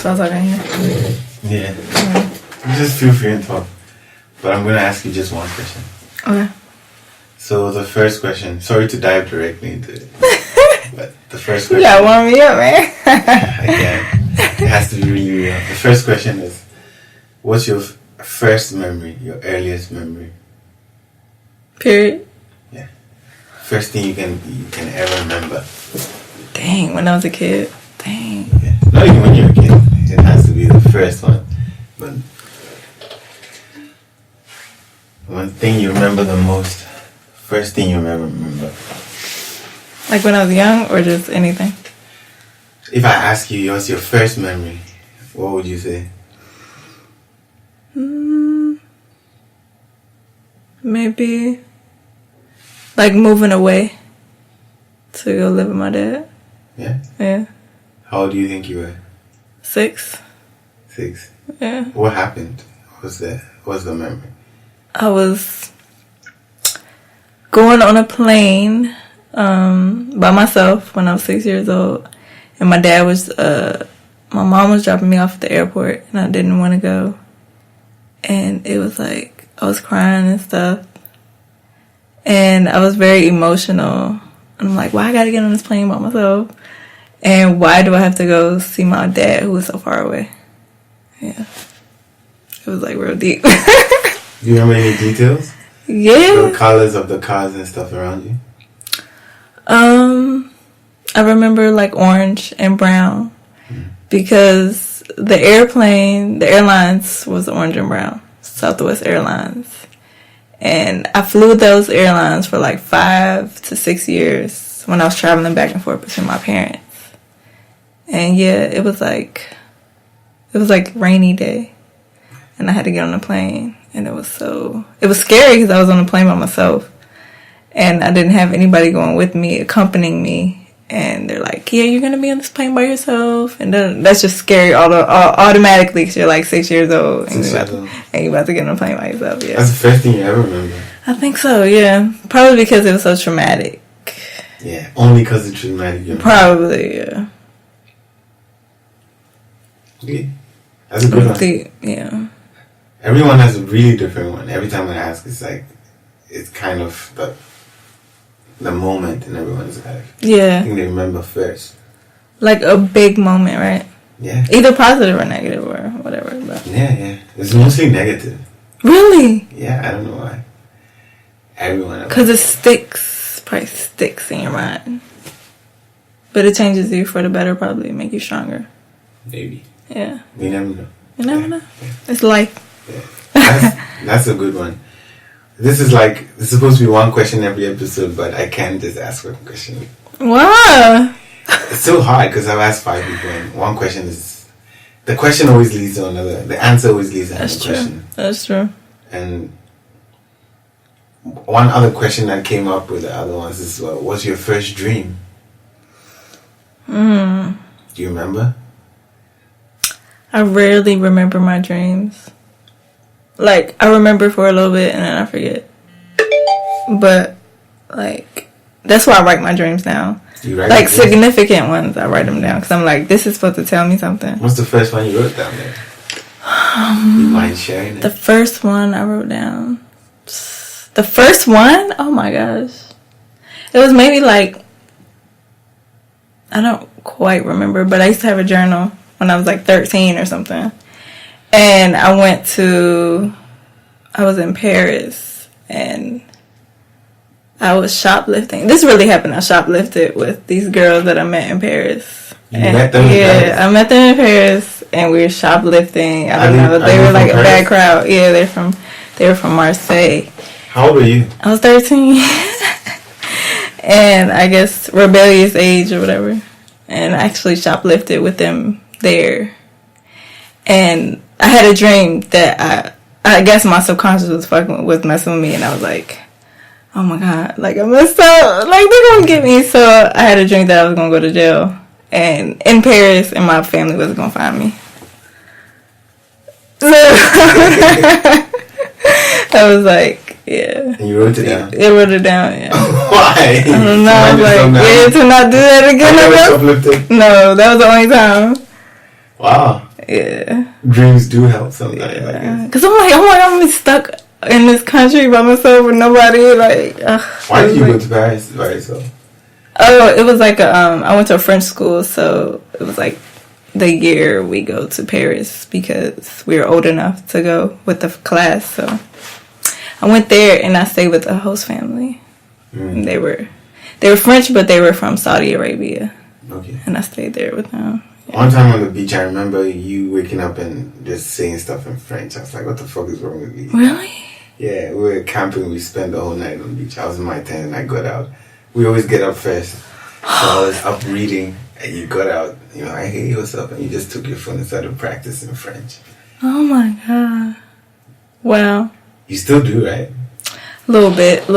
So I was like, yeah. You just feel free and talk. But I'm going to ask you just one question. Okay. So the first question, sorry to dive directly into it, but the first question... You gotta warm me up, man. Again, it has to be really real. The first question is, what's your first memory, your earliest memory? Period. Yeah. First thing you can ever remember. Dang, when I was a kid. Dang. Yeah. Not even when you're a kid. It has to be the first one. But one thing you remember the most. First thing you remember. Like when I was young or just anything? If I ask you what's your first memory, what would you say? Maybe like moving away to go live with my dad. Yeah? Yeah. How old do you think you were? 6. 6? Yeah. What happened? What's the memory? I was going on a plane by myself when I was 6 years old. And my dad was, my mom was dropping me off at the airport and I didn't want to go. And it was like, I was crying and stuff. And I was very emotional. And I'm like, why I gotta get on this plane by myself? And why do I have to go see my dad who was so far away? Yeah. It was like real deep. Do you remember any details? Yeah. The colors of the cars and stuff around you? I remember like orange and brown because the airlines was orange and brown, Southwest Airlines. And I flew those airlines for like 5 to 6 years when I was traveling back and forth between my parents. And yeah, it was like rainy day and I had to get on the plane and it was scary because I was on the plane by myself and I didn't have anybody going with me, accompanying me. And they're like, yeah, you're going to be on this plane by yourself. And then that's just scary automatically because you're like 6 years old. And you're about to get on a plane by yourself. Yeah. That's the first thing you ever remember? I think so, yeah. Probably because it was so traumatic. Yeah, only because it's traumatic. Probably, yeah. Yeah. That's a good one. Yeah. Everyone has a really different one. Every time I ask, it's kind of the moment in everyone's life. Yeah. I think they remember first. Like a big moment, right? Yeah. Either positive or negative or whatever. But. Yeah. It's mostly negative. Really? Yeah, I don't know why. Everyone. Because probably sticks in your mind. But it changes you for the better, probably make you stronger. Maybe. Yeah. We never know. You never know. Yeah. It's life. Yeah. That's a good one. This is supposed to be one question every episode, but I can't just ask one question. Wow. It's so hard because I've asked 5 people and one question is... The question always leads to another. The answer always leads to another question. That's true. And one other question that came up with the other ones is, what's your first dream? Do you remember? I rarely remember my dreams. Like, I remember for a little bit and then I forget. But, like, that's why I write my dreams down. You write like, significant ones, I write them down. Because I'm like, this is supposed to tell me something. What's the first one you wrote down there? You mind sharing it? The first one I wrote down. The first one? Oh my gosh. It was maybe like, I don't quite remember, but I used to have a journal when I was like 13 or something. And I was in Paris and I was shoplifting. This really happened. I shoplifted with these girls that I met in Paris. You met them in Paris? Yeah, I met them in Paris and we were shoplifting. I don't know. They were like a bad crowd. Yeah, they were from Marseille. How old were you? I was 13. And I guess rebellious age or whatever. And I actually shoplifted with them there. And I had a dream that I guess my subconscious was messing with me, and I was like, oh my God, like I messed up, like they're gonna get me. So I had a dream that I was gonna go to jail and in Paris, and my family wasn't gonna find me. So I was like, yeah. And you wrote it down? I wrote it down, yeah. Why? I don't know. I was like, to not do that again. You never shoplifted? No, that was the only time. Wow. Yeah. Dreams do help sometimes, I guess. Because I'm like, oh my God, I'm stuck in this country by myself with nobody. Like, why did you go to Paris by yourself? Oh, it was like I went to a French school, so it was like the year we go to Paris because we were old enough to go with the class. So I went there and I stayed with a host family. And they were French, but they were from Saudi Arabia. Okay. And I stayed there with them. Yeah. One time on the beach, I remember you waking up and just saying stuff in French. I was like, what the fuck is wrong with me? Really? Yeah, we were camping. We spent the whole night on the beach. I was in my tent and I got out. We always get up first. So I was up reading and you got out. You know, I hey, what's up? And you just took your phone and started practicing French. Oh my God. Wow. You still do, right? A little bit.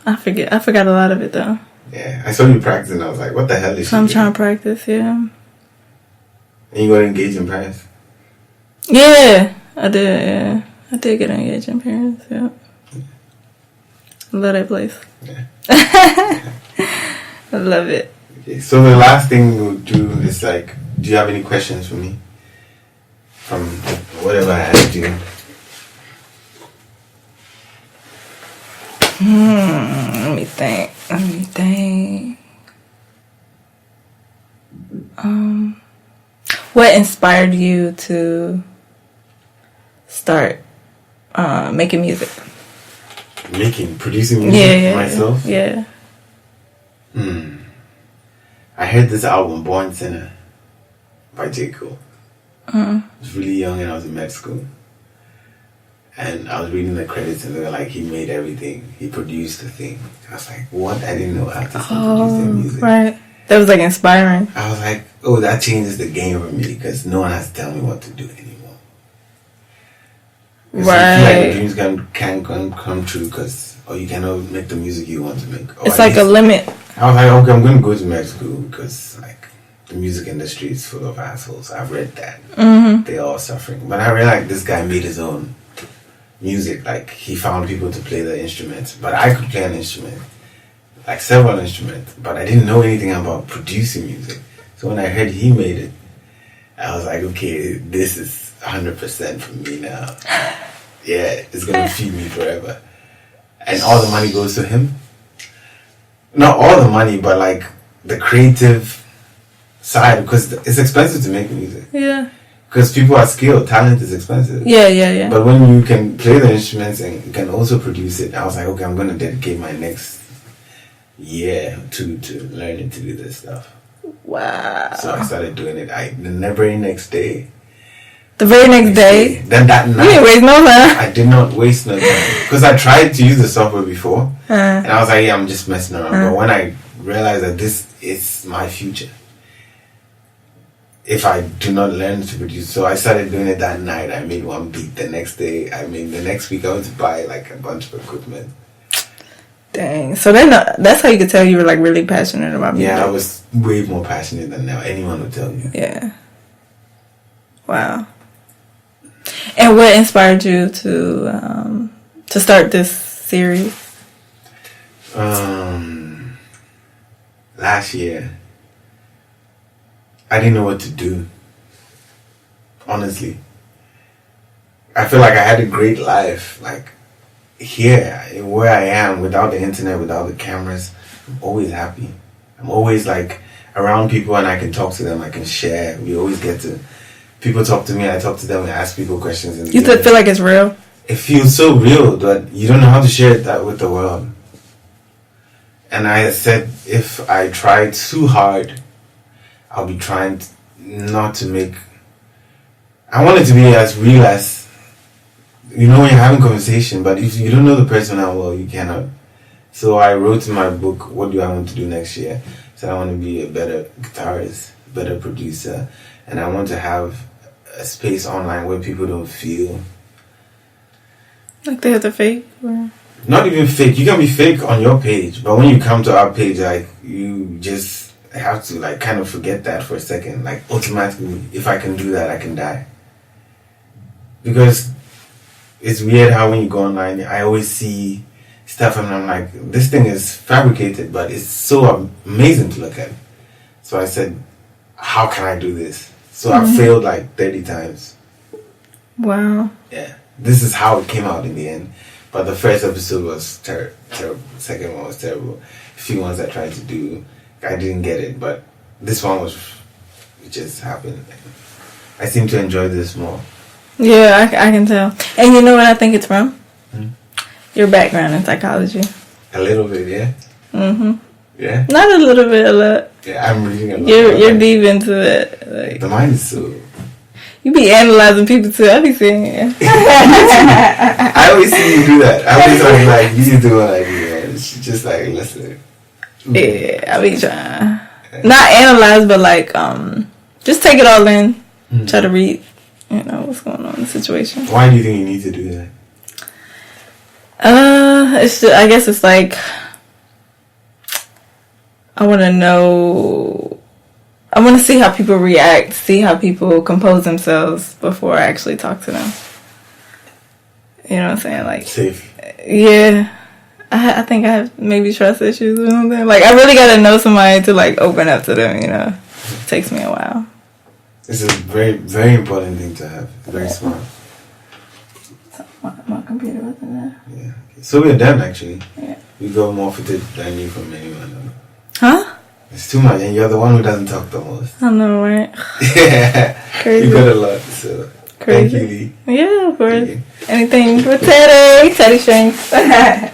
I forgot a lot of it though. Yeah, I saw you practicing. I was like, what the hell is So I'm trying to practice, yeah. And you got engaged in Paris? Yeah, I did, yeah. I did get engaged in Paris, yeah. I love that place. Yeah. I love it. Okay, so the last thing we'll do is like, do you have any questions for me? From whatever I asked you. Let me think. What inspired you to start making music? Producing music myself? Yeah. I heard this album, Born Sinner, by J. Cole. I was really young and I was in med school. And I was reading the credits and they were like, he made everything. He produced the thing. I was like, what? I didn't know artists can produce their music. Right. That was like inspiring. I was like, oh, that changes the game for me because no one has to tell me what to do anymore. Right. I feel like the dreams can come true because, you cannot make the music you want to make. It's like a limit. I was like, okay, I'm going to go to med school because like the music industry is full of assholes. I've read that. They're all suffering. But I realized this guy made his own music. Like he found people to play the instruments. But I could play an instrument. Like several instruments. But I didn't know anything about producing music. So when I heard he made it, I was like, okay, this is 100% for me now. Yeah, it's going to feed me forever. And all the money goes to him. Not all the money, but like the creative side, because it's expensive to make music. Yeah. Because people are skilled, talent is expensive. Yeah. But when you can play the instruments and you can also produce it, I was like, okay, I'm going to dedicate my next year to learning to do this stuff. Wow. So I started doing it. The very next day. The very next day? Then that night. You didn't waste no time. I did not waste no time. Because I tried to use the software before. And I was like, yeah, I'm just messing around. But when I realized that this is my future, if I do not learn to produce, so I started doing it that night. I made one beat. The next day, the next week, I went to buy like a bunch of equipment. Dang. So then that's how you could tell you were like really passionate about music. Yeah, I was way more passionate than now. Anyone would tell you. Yeah. Wow. And what inspired you to start this series? Last year, I didn't know what to do. Honestly, I feel like I had a great life. Like here, where I am, without the internet, without the cameras, I'm always happy. I'm always like around people, and I can talk to them. I can share. We always get to. People talk to me, I talk to them, and ask people questions. And you feel like it's real? It feels so real that you don't know how to share that with the world. And I said, if I try too hard, I'll be trying not to make... I want it to be as real as... when you're having conversation, but if you don't know the person that well, you cannot. So I wrote in my book, what do I want to do next year? So I want to be a better guitarist, better producer, and I want to have a space online where people don't feel like they have to fake, or not even fake. You can be fake on your page, but when you come to our page, like you just have to like kind of forget that for a second. Like automatically, if I can do that, I can die. Because it's weird how when you go online, I always see stuff and I'm like, this thing is fabricated, but it's so amazing to look at. So I said, how can I do this? So I failed like 30 times. Wow. Yeah. This is how it came out in the end. But the first episode was terrible. The second one was terrible. A few ones I tried to do, I didn't get it. But this one was, it just happened. I seem to enjoy this more. Yeah, I can tell. And you know what I think it's from? Your background in psychology. A little bit, yeah? Mm-hmm. Yeah? Not a little bit, a lot. Yeah, I'm reading a lot. You're deep into it. Like, the mind is so... You be analyzing people too. I be seeing it. I always see you do that. I always like, you do what I do, man. It's just like, listen. Yeah, I be trying. Not analyze, but like, just take it all in. Try to read, what's going on in the situation. Why do you think you need to do that? It's just, I guess it's like, I want to know, I want to see how people react, see how people compose themselves before I actually talk to them. You know what I'm saying? Like, safe. Yeah. I think I have maybe trust issues or something. Like, I really got to know somebody to, like, open up to them, It takes me a while. It's a very, very important thing to have. Very smart. My computer wasn't there. Yeah. So we're done, actually. Yeah. We got more footage than you from anyone. Huh? It's too much, and you're the one who doesn't talk the most. I know, right? Yeah. Crazy. You got a lot, so... Crazy. Thank you, Lee. Yeah, of course. Anything for Teddy strings. That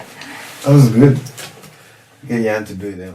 was good. Get Jan to do it, then.